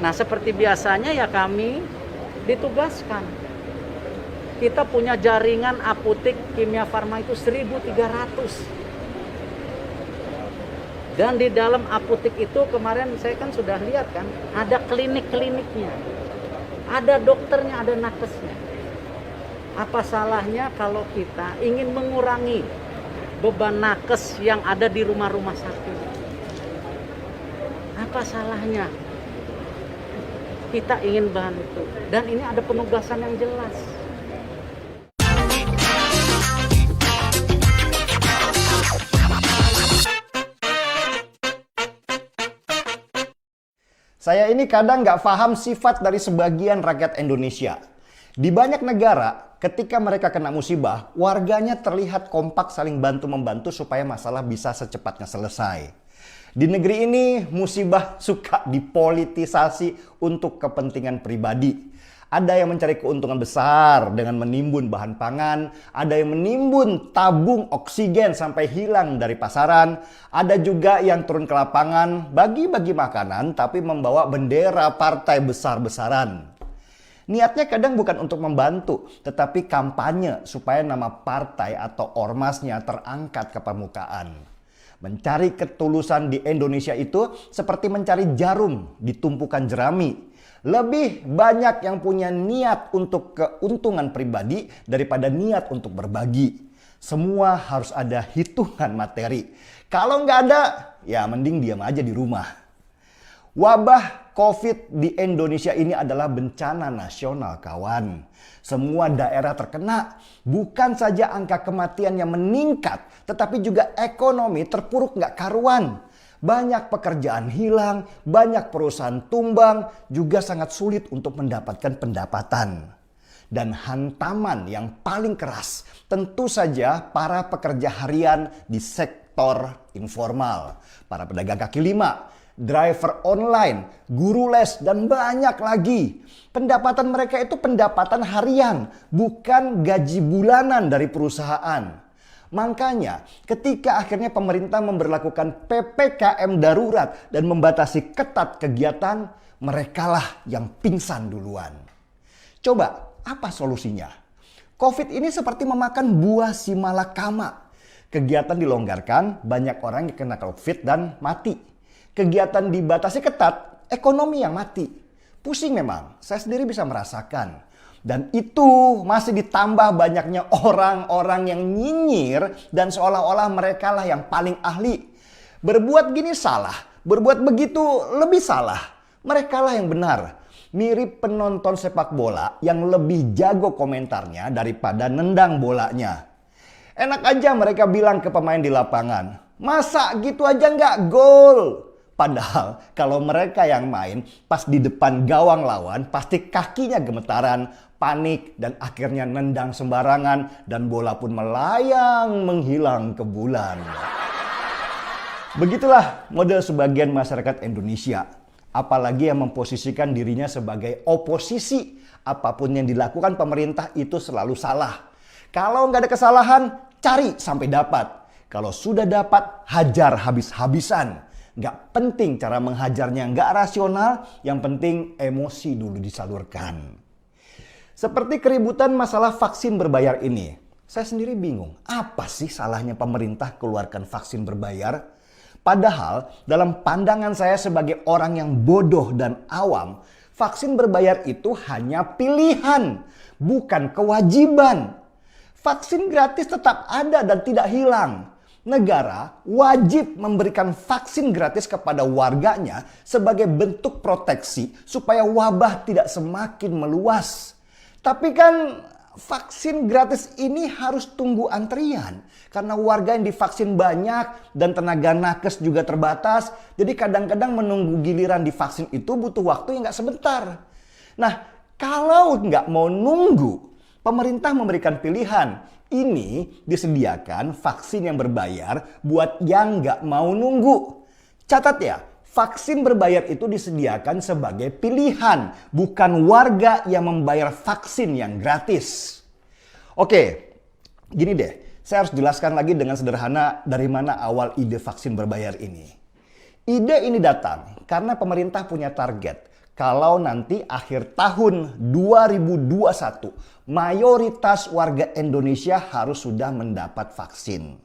Nah, seperti biasanya ya kami ditugaskan. Kita punya jaringan apotek kimia farma itu 1.300. Dan di dalam apotek itu kemarin saya kan sudah lihat kan, ada klinik-kliniknya. Ada dokternya, ada nakesnya. Apa salahnya kalau kita ingin mengurangi beban nakes yang ada di rumah-rumah sakit? Apa salahnya? Kita ingin bantu. Dan ini ada penugasan yang jelas. Saya ini kadang nggak paham sifat dari sebagian rakyat Indonesia. Di banyak negara, ketika mereka kena musibah, warganya terlihat kompak saling bantu-membantu supaya masalah bisa secepatnya selesai. Di negeri ini, musibah suka dipolitisasi untuk kepentingan pribadi. Ada yang mencari keuntungan besar dengan menimbun bahan pangan, ada yang menimbun tabung oksigen sampai hilang dari pasaran, ada juga yang turun ke lapangan bagi-bagi makanan tapi membawa bendera partai besar-besaran. Niatnya kadang bukan untuk membantu, tetapi kampanye supaya nama partai atau ormasnya terangkat ke permukaan. Mencari ketulusan di Indonesia itu seperti mencari jarum di tumpukan jerami. Lebih banyak yang punya niat untuk keuntungan pribadi daripada niat untuk berbagi. Semua harus ada hitungan materi. Kalau nggak ada, ya mending diam aja di rumah. Wabah COVID di Indonesia ini adalah bencana nasional, kawan. Semua daerah terkena. Bukan saja angka kematian yang meningkat, tetapi juga ekonomi terpuruk nggak karuan. Banyak pekerjaan hilang, banyak perusahaan tumbang, juga sangat sulit untuk mendapatkan pendapatan. Dan hantaman yang paling keras tentu saja para pekerja harian di sektor informal. Para pedagang kaki lima, driver online, guru les, dan banyak lagi. Pendapatan mereka itu pendapatan harian, bukan gaji bulanan dari perusahaan. Makanya ketika akhirnya pemerintah memberlakukan PPKM darurat dan membatasi ketat kegiatan, merekalah yang pingsan duluan. Coba, apa solusinya? COVID ini seperti memakan buah si malakama. Kegiatan dilonggarkan, banyak orang yang kena COVID dan mati. Kegiatan dibatasi ketat, ekonomi yang mati. Pusing memang, saya sendiri bisa merasakan. Dan itu masih ditambah banyaknya orang-orang yang nyinyir dan seolah-olah mereka lah yang paling ahli. Berbuat gini salah, berbuat begitu lebih salah. Mereka lah yang benar. Mirip penonton sepak bola yang lebih jago komentarnya daripada nendang bolanya. Enak aja mereka bilang ke pemain di lapangan, masa gitu aja nggak gol? Padahal kalau mereka yang main pas di depan gawang lawan pasti kakinya gemetaran, panik, dan akhirnya nendang sembarangan dan bola pun melayang menghilang ke bulan. Begitulah model sebagian masyarakat Indonesia. Apalagi yang memposisikan dirinya sebagai oposisi. Apapun yang dilakukan pemerintah itu selalu salah. Kalau nggak ada kesalahan, cari sampai dapat. Kalau sudah dapat, hajar habis-habisan. Nggak penting cara menghajarnya, nggak rasional. Yang penting emosi dulu disalurkan. Seperti keributan masalah vaksin berbayar ini. Saya sendiri bingung, apa sih salahnya pemerintah keluarkan vaksin berbayar? Padahal dalam pandangan saya sebagai orang yang bodoh dan awam, vaksin berbayar itu hanya pilihan, bukan kewajiban. Vaksin gratis tetap ada dan tidak hilang. Negara wajib memberikan vaksin gratis kepada warganya sebagai bentuk proteksi supaya wabah tidak semakin meluas. Tapi kan vaksin gratis ini harus tunggu antrian. Karena warga yang divaksin banyak dan tenaga nakes juga terbatas. Jadi kadang-kadang menunggu giliran divaksin itu butuh waktu yang nggak sebentar. Nah, kalau nggak mau nunggu, pemerintah memberikan pilihan. Ini disediakan vaksin yang berbayar buat yang nggak mau nunggu. Catat ya, vaksin berbayar itu disediakan sebagai pilihan, bukan warga yang membayar vaksin yang gratis. Oke, gini deh, saya harus jelaskan lagi dengan sederhana dari mana awal ide vaksin berbayar ini. Ide ini datang karena pemerintah punya target. kalau nanti akhir tahun 2021 mayoritas warga Indonesia harus sudah mendapat vaksin.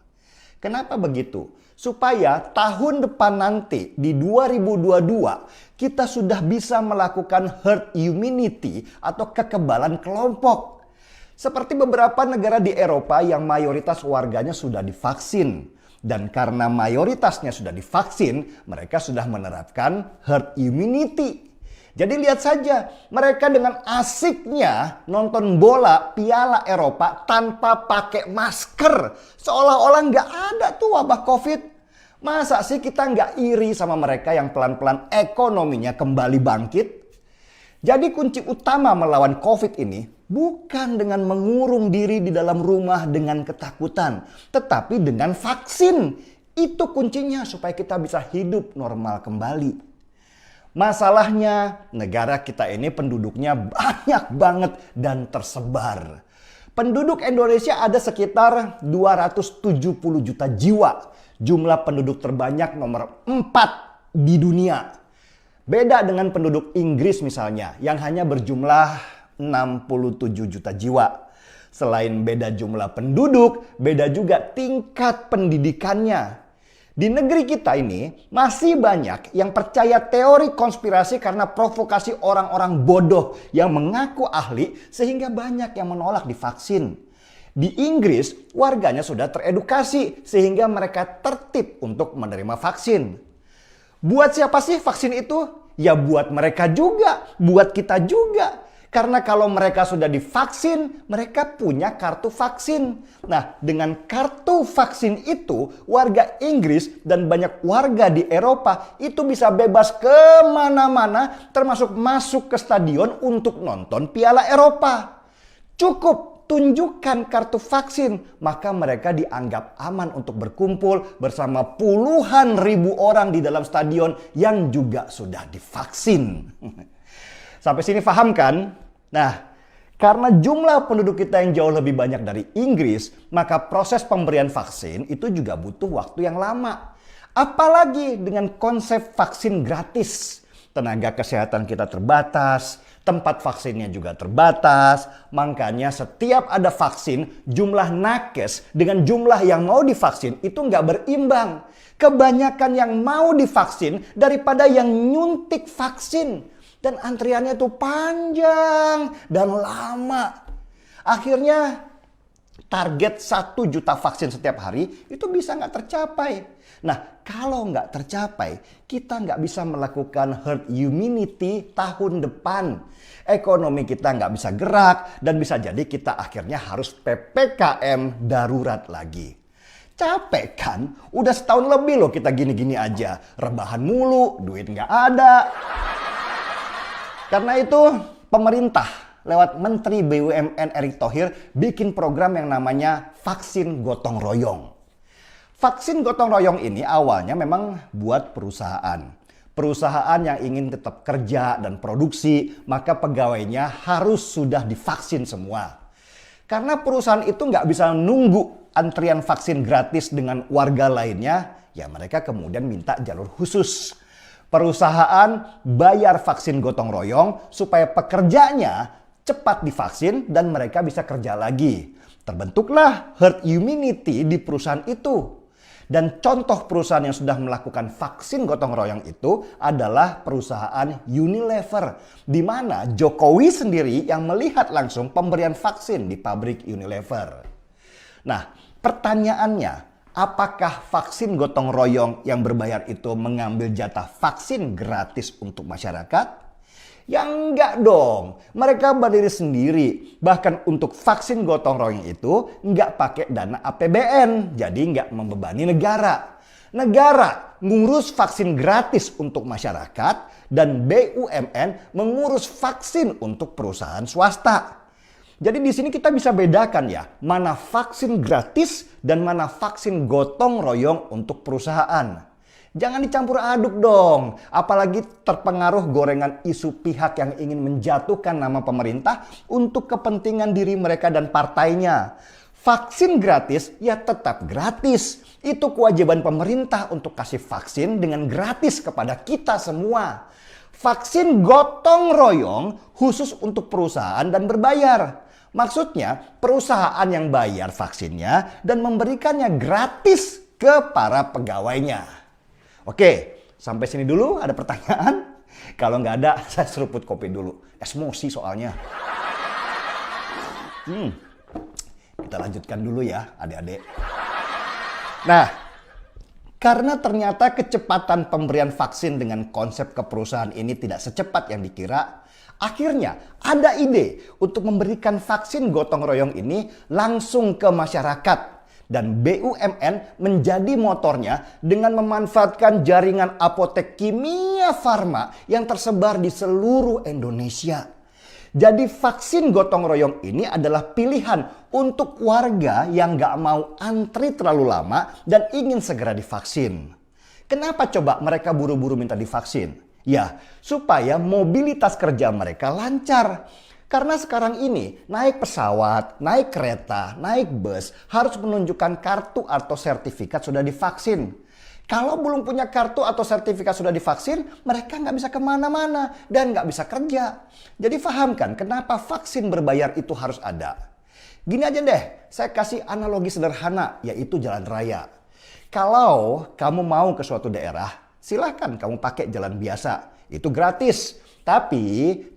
Kenapa begitu? Supaya tahun depan nanti di 2022 kita sudah bisa melakukan herd immunity atau kekebalan kelompok. Seperti beberapa negara di Eropa yang mayoritas warganya sudah divaksin. Dan karena mayoritasnya sudah divaksin, mereka sudah menerapkan herd immunity. Jadi lihat saja, mereka dengan asiknya nonton bola Piala Eropa tanpa pakai masker. Seolah-olah nggak ada tuh wabah COVID. Masa sih kita nggak iri sama mereka yang pelan-pelan ekonominya kembali bangkit? Jadi kunci utama melawan COVID ini bukan dengan mengurung diri di dalam rumah dengan ketakutan, tetapi dengan vaksin. Itu kuncinya supaya kita bisa hidup normal kembali. Masalahnya negara kita ini penduduknya banyak banget dan tersebar. Penduduk Indonesia ada sekitar 270 juta jiwa. Jumlah penduduk terbanyak nomor 4 di dunia. Beda dengan penduduk Inggris misalnya yang hanya berjumlah 67 juta jiwa. Selain beda jumlah penduduk, beda juga tingkat pendidikannya. Di negeri kita ini masih banyak yang percaya teori konspirasi karena provokasi orang-orang bodoh yang mengaku ahli sehingga banyak yang menolak divaksin. Di Inggris warganya sudah teredukasi sehingga mereka tertib untuk menerima vaksin. Buat siapa sih vaksin itu? Ya buat mereka juga, buat kita juga. Karena kalau mereka sudah divaksin, mereka punya kartu vaksin. Nah, dengan kartu vaksin itu, warga Inggris dan banyak warga di Eropa itu bisa bebas kemana-mana, termasuk masuk ke stadion untuk nonton Piala Eropa. Cukup tunjukkan kartu vaksin, maka mereka dianggap aman untuk berkumpul bersama puluhan ribu orang di dalam stadion yang juga sudah divaksin. Sampai sini paham kan? Nah, karena jumlah penduduk kita yang jauh lebih banyak dari Inggris, maka proses pemberian vaksin itu juga butuh waktu yang lama. Apalagi dengan konsep vaksin gratis. Tenaga kesehatan kita terbatas, tempat vaksinnya juga terbatas. Makanya setiap ada vaksin, jumlah nakes dengan jumlah yang mau divaksin itu nggak berimbang. Kebanyakan yang mau divaksin daripada yang nyuntik vaksin. Dan antriannya tuh panjang dan lama. Akhirnya target 1 juta vaksin setiap hari itu bisa nggak tercapai. Nah, kalau nggak tercapai, kita nggak bisa melakukan herd immunity tahun depan. Ekonomi kita nggak bisa gerak dan bisa jadi kita akhirnya harus PPKM darurat lagi. Capek kan? Udah setahun lebih loh kita gini-gini aja. Rebahan mulu, duit nggak ada. Karena itu pemerintah lewat Menteri BUMN Erick Thohir bikin program yang namanya vaksin gotong royong. Vaksin gotong royong ini awalnya memang buat perusahaan. Perusahaan yang ingin tetap kerja dan produksi, maka pegawainya harus sudah divaksin semua. Karena perusahaan itu nggak bisa nunggu antrian vaksin gratis dengan warga lainnya, ya mereka kemudian minta jalur khusus. Perusahaan bayar vaksin gotong royong supaya pekerjanya cepat divaksin dan mereka bisa kerja lagi. Terbentuklah herd immunity di perusahaan itu. Dan contoh perusahaan yang sudah melakukan vaksin gotong royong itu adalah perusahaan Unilever. Di mana Jokowi sendiri yang melihat langsung pemberian vaksin di pabrik Unilever. Nah, pertanyaannya, apakah vaksin gotong royong yang berbayar itu mengambil jatah vaksin gratis untuk masyarakat? Ya enggak dong. Mereka berdiri sendiri. Bahkan untuk vaksin gotong royong itu enggak pakai dana APBN. Jadi enggak membebani negara. Negara ngurus vaksin gratis untuk masyarakat dan BUMN mengurus vaksin untuk perusahaan swasta. Jadi di sini kita bisa bedakan ya, mana vaksin gratis dan mana vaksin gotong royong untuk perusahaan. Jangan dicampur aduk dong, apalagi terpengaruh gorengan isu pihak yang ingin menjatuhkan nama pemerintah untuk kepentingan diri mereka dan partainya. Vaksin gratis ya tetap gratis. Itu kewajiban pemerintah untuk kasih vaksin dengan gratis kepada kita semua. Vaksin gotong royong khusus untuk perusahaan dan berbayar. Maksudnya perusahaan yang bayar vaksinnya dan memberikannya gratis ke para pegawainya. Oke, sampai sini dulu ada pertanyaan? Kalau nggak ada, saya seruput kopi dulu. Emosi soalnya. Kita lanjutkan dulu ya adik-adik. Nah, karena ternyata kecepatan pemberian vaksin dengan konsep keperusahaan ini tidak secepat yang dikira, akhirnya ada ide untuk memberikan vaksin gotong royong ini langsung ke masyarakat. Dan BUMN menjadi motornya dengan memanfaatkan jaringan apotek kimia farma yang tersebar di seluruh Indonesia. Jadi vaksin gotong royong ini adalah pilihan untuk warga yang gak mau antri terlalu lama dan ingin segera divaksin. Kenapa coba mereka buru-buru minta divaksin? Ya, supaya mobilitas kerja mereka lancar. Karena sekarang ini naik pesawat, naik kereta, naik bus harus menunjukkan kartu atau sertifikat sudah divaksin. Kalau belum punya kartu atau sertifikat sudah divaksin, mereka nggak bisa kemana-mana dan nggak bisa kerja. Jadi pahamkan kenapa vaksin berbayar itu harus ada. Gini aja deh, saya kasih analogi sederhana, yaitu jalan raya. Kalau kamu mau ke suatu daerah, silahkan kamu pakai jalan biasa, itu gratis. Tapi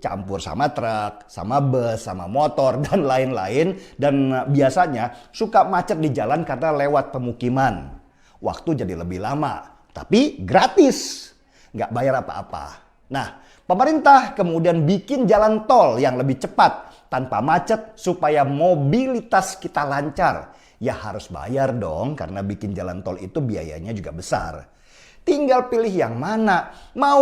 campur sama truk, sama bus, sama motor, dan lain-lain. Dan biasanya suka macet di jalan karena lewat pemukiman. Waktu jadi lebih lama, tapi gratis. Nggak bayar apa-apa. Nah, pemerintah kemudian bikin jalan tol yang lebih cepat tanpa macet supaya mobilitas kita lancar. Ya harus bayar dong karena bikin jalan tol itu biayanya juga besar. Tinggal pilih yang mana. Mau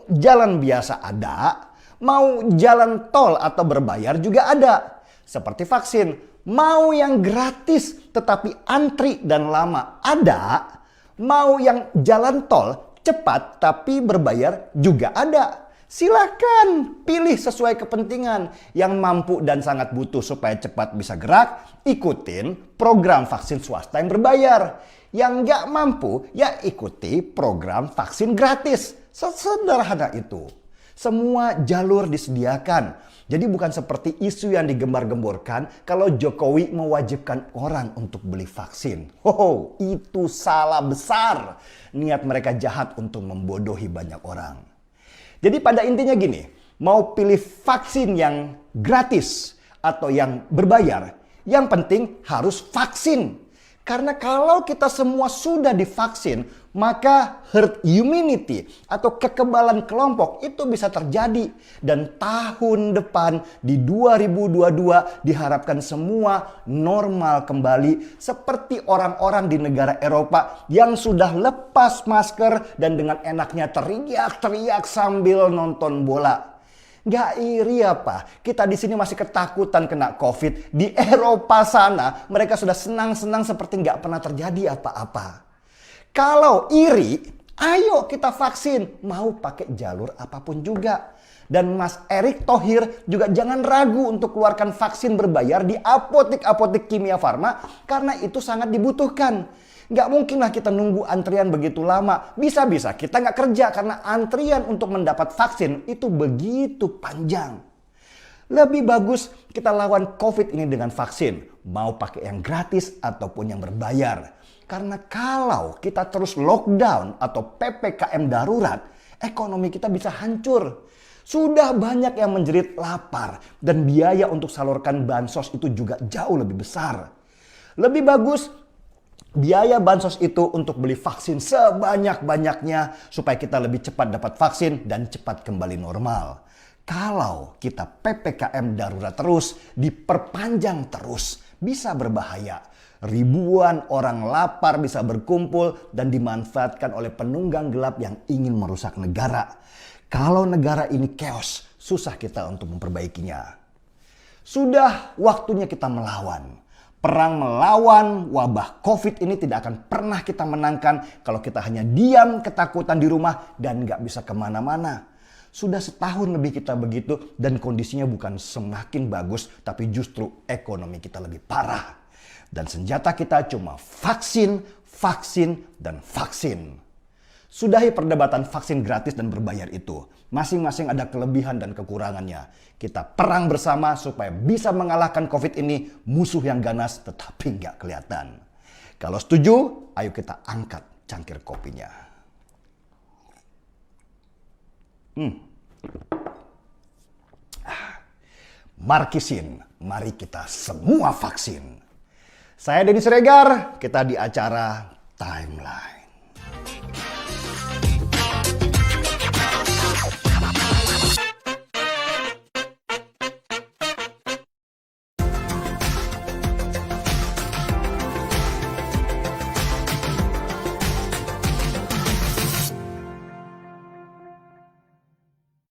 jalan biasa ada, mau jalan tol atau berbayar juga ada. Seperti vaksin. Mau yang gratis tetapi antri dan lama ada. Mau yang jalan tol cepat tapi berbayar juga ada. Silakan pilih sesuai kepentingan. Yang mampu dan sangat butuh supaya cepat bisa gerak, ikutin program vaksin swasta yang berbayar. Yang nggak mampu ya ikuti program vaksin gratis. Sesederhana itu. Semua jalur disediakan. Jadi bukan seperti isu yang digembar-gemborkan kalau Jokowi mewajibkan orang untuk beli vaksin. Itu salah besar. Niat mereka jahat untuk membodohi banyak orang. Jadi pada intinya gini, mau pilih vaksin yang gratis atau yang berbayar, yang penting harus vaksin. Karena kalau kita semua sudah divaksin, maka herd immunity atau kekebalan kelompok itu bisa terjadi. Dan tahun depan di 2022 diharapkan semua normal kembali seperti orang-orang di negara Eropa yang sudah lepas masker dan dengan enaknya teriak-teriak sambil nonton bola. Gak iri apa? Kita di sini masih ketakutan kena COVID. Di Eropa sana mereka sudah senang-senang seperti gak pernah terjadi apa-apa. Kalau iri, ayo kita vaksin. Mau pakai jalur apapun juga. Dan Mas Erick Thohir juga jangan ragu untuk keluarkan vaksin berbayar di apotek-apotek kimia farma. Karena itu sangat dibutuhkan. Gak mungkinlah kita nunggu antrian begitu lama. Bisa-bisa kita gak kerja karena antrian untuk mendapat vaksin itu begitu panjang. Lebih bagus kita lawan COVID ini dengan vaksin. Mau pakai yang gratis ataupun yang berbayar. Karena kalau kita terus lockdown atau PPKM darurat, ekonomi kita bisa hancur. Sudah banyak yang menjerit lapar dan biaya untuk salurkan bansos itu juga jauh lebih besar. Lebih bagus biaya bansos itu untuk beli vaksin sebanyak-banyaknya supaya kita lebih cepat dapat vaksin dan cepat kembali normal. Kalau kita PPKM darurat terus, diperpanjang terus, bisa berbahaya. Ribuan orang lapar bisa berkumpul dan dimanfaatkan oleh penunggang gelap yang ingin merusak negara. Kalau negara ini chaos, susah kita untuk memperbaikinya. Sudah waktunya kita melawan. Perang melawan wabah COVID ini tidak akan pernah kita menangkan kalau kita hanya diam ketakutan di rumah dan gak bisa kemana-mana. Sudah setahun lebih kita begitu dan kondisinya bukan semakin bagus tapi justru ekonomi kita lebih parah. Dan senjata kita cuma vaksin, vaksin, dan vaksin. Sudahi perdebatan vaksin gratis dan berbayar itu. Masing-masing ada kelebihan dan kekurangannya. Kita perang bersama supaya bisa mengalahkan COVID ini, musuh yang ganas tetapi nggak kelihatan. Kalau setuju, ayo kita angkat cangkir kopinya. Markisin, mari kita semua vaksin. Saya Denny Siregar, kita di acara Timeline.